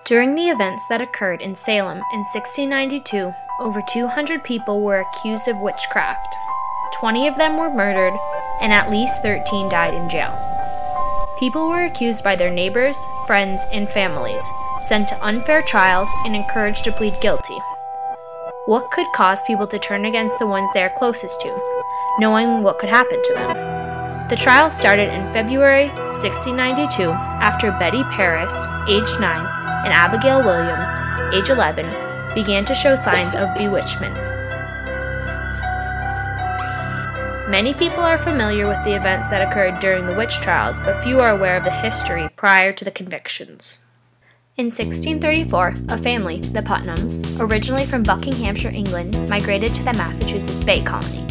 During the events that occurred in Salem in 1692, over 200 people were accused of witchcraft. 20 of them were murdered, and at least 13 died in jail. People were accused by their neighbors, friends, and families, sent to unfair trials, and encouraged to plead guilty. What could cause people to turn against the ones they are closest to, knowing what could happen to them? The trial started in February 1692 after Betty Paris, age 9, and Abigail Williams, age 11, began to show signs of bewitchment. Many people are familiar with the events that occurred during the witch trials, but few are aware of the history prior to the convictions. In 1634, a family, the Putnams, originally from Buckinghamshire, England, migrated to the Massachusetts Bay Colony.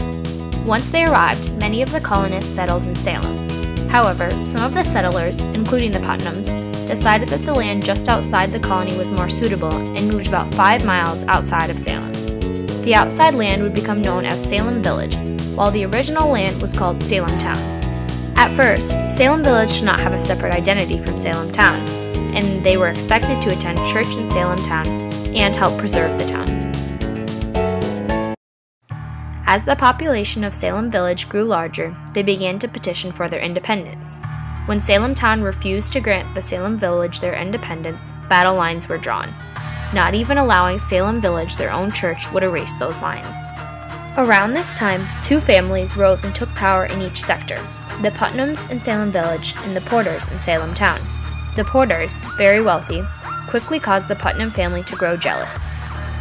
Once they arrived, many of the colonists settled in Salem. However, some of the settlers, including the Putnams, decided that the land just outside the colony was more suitable and moved about 5 miles outside of Salem. The outside land would become known as Salem Village, while the original land was called Salem Town. At first, Salem Village did not have a separate identity from Salem Town, and they were expected to attend church in Salem Town and help preserve the town. As the population of Salem Village grew larger, they began to petition for their independence. When Salem Town refused to grant the Salem Village their independence, battle lines were drawn. Not even allowing Salem Village their own church would erase those lines. Around this time, two families rose and took power in each sector: the Putnams in Salem Village and the Porters in Salem Town. The Porters, very wealthy, quickly caused the Putnam family to grow jealous.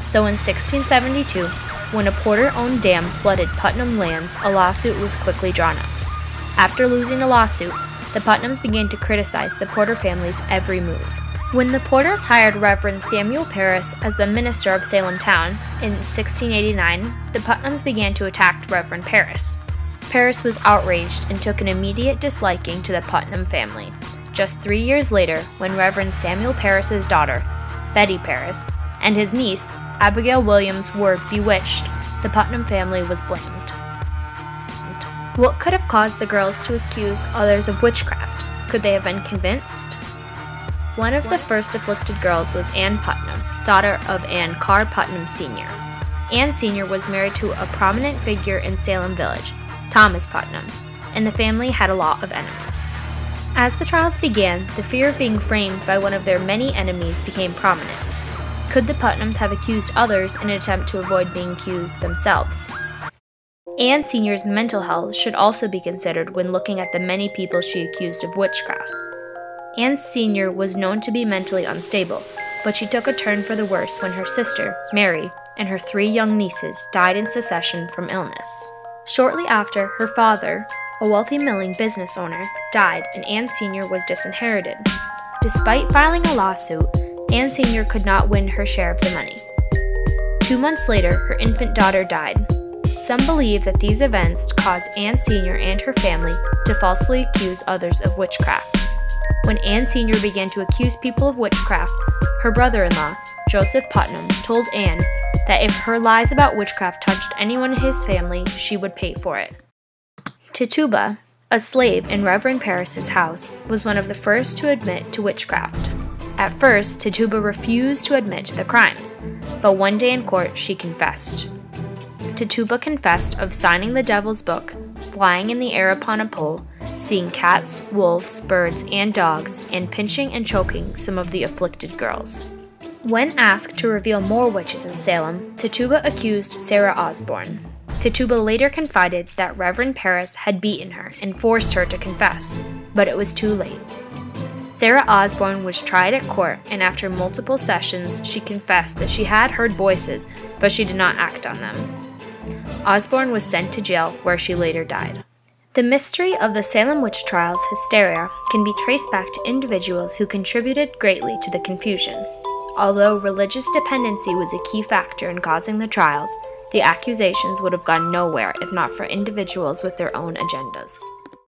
So in 1672, when a Porter-owned dam flooded Putnam lands, a lawsuit was quickly drawn up. After losing the lawsuit, the Putnams began to criticize the Porter family's every move. When the Porters hired Reverend Samuel Paris as the minister of Salem Town in 1689, the Putnams began to attack Reverend Paris. Paris was outraged and took an immediate disliking to the Putnam family. Just 3 years later, when Reverend Samuel Paris's daughter, Betty Paris, and his niece, Abigail Williams, were bewitched, the Putnam family was blamed. What could have caused the girls to accuse others of witchcraft? Could they have been convinced? One of the first afflicted girls was Anne Putnam, daughter of Anne Carr Putnam Sr. Anne Sr. was married to a prominent figure in Salem Village, Thomas Putnam, and the family had a lot of enemies. As the trials began, the fear of being framed by one of their many enemies became prominent. Could the Putnams have accused others in an attempt to avoid being accused themselves? Anne Sr.'s mental health should also be considered when looking at the many people she accused of witchcraft. Anne Sr. was known to be mentally unstable, but she took a turn for the worse when her sister, Mary, and her 3 young nieces died in succession from illness. Shortly after, her father, a wealthy milling business owner, died and Anne Sr. was disinherited. Despite filing a lawsuit, Anne Sr. could not win her share of the money. 2 months later, her infant daughter died. Some believe that these events caused Anne Sr. and her family to falsely accuse others of witchcraft. When Anne Sr. began to accuse people of witchcraft, her brother-in-law, Joseph Putnam, told Anne that if her lies about witchcraft touched anyone in his family, she would pay for it. Tituba, a slave in Reverend Paris's house, was one of the first to admit to witchcraft. At first, Tituba refused to admit to the crimes, but one day in court she confessed. Tituba confessed of signing the devil's book, flying in the air upon a pole, seeing cats, wolves, birds, and dogs, and pinching and choking some of the afflicted girls. When asked to reveal more witches in Salem, Tituba accused Sarah Osborne. Tituba later confided that Reverend Paris had beaten her and forced her to confess, but it was too late. Sarah Osborne was tried at court, and after multiple sessions, she confessed that she had heard voices, but she did not act on them. Osborne was sent to jail, where she later died. The mystery of the Salem witch trials hysteria can be traced back to individuals who contributed greatly to the confusion. Although religious dependency was a key factor in causing the trials, the accusations would have gone nowhere if not for individuals with their own agendas.